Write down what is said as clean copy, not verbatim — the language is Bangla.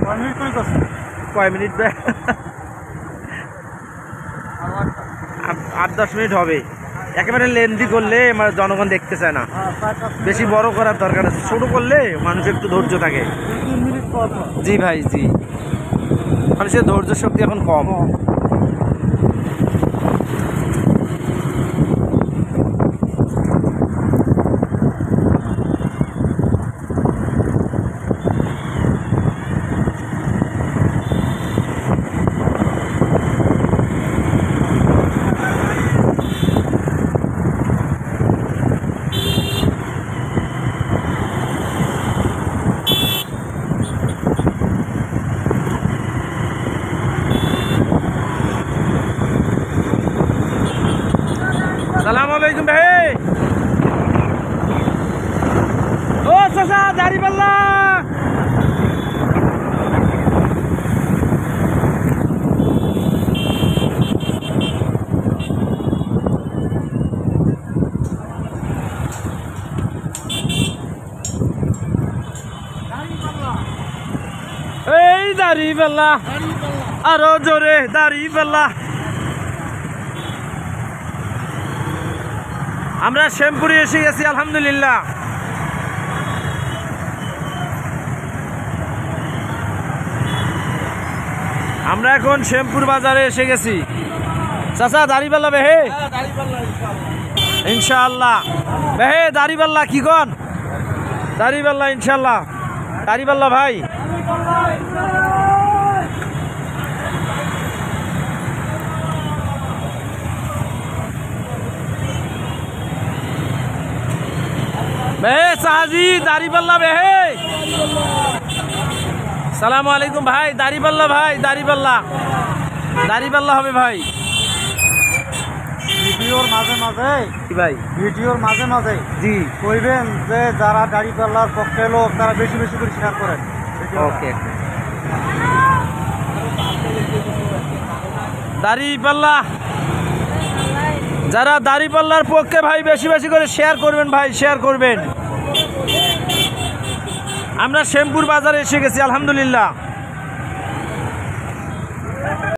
কয় মিনিট? 8-10 মিনিট হবে। একেবারে লেন্দি করলে মানে জনগণ দেখতে চায় না, বেশি বড় করার দরকার আছে, ছোট করলে মানুষের একটু ধৈর্য থাকে। জি ভাই, জি, মানুষের ধৈর্য শক্তি এখন কম। সালাম আলাইকুম ভাই। ও চাচা দাড়িপাল্লা, এই দাড়িপাল্লা, আরো জোরে দাড়িপাল্লা। আমরা শ্যামপুরে এসে গেছি আলহামদুলিল্লাহ। আমরা এখন শ্যামপুর বাজারে এসে গেছি। চাচা দাড়িপাল্লা বেহে, ইনশাআল্লাহ বেহে দাড়িপাল্লা কি কন? দাড়িপাল্লা ইনশাআল্লাহ, দাড়িপাল্লা ভাই। বেহে সাহাজি দাড়িপাল্লা বেহে। সালামু আলাইকুম ভাই। দাড়িপাল্লা ভাই, দাড়িপাল্লা, দাড়িপাল্লা হবে ভাই। ভিডিওর মাঝে মাঝে ভাই, ভিডিওর মাঝে মাঝে জি কইবেন যে যারা দাড়িপাল্লার পক্ষে লোক তারা বেশি বেশি করে শেয়ার করেন। ওকে। দাড়িপাল্লা, যারা দাড়িপাল্লার পক্ষে ভাই বেশি বেশি করে শেয়ার করবেন ভাই, শেয়ার করবেন। আমরা শ্যামপুর বাজারে এসে গেছি আলহামদুলিল্লাহ।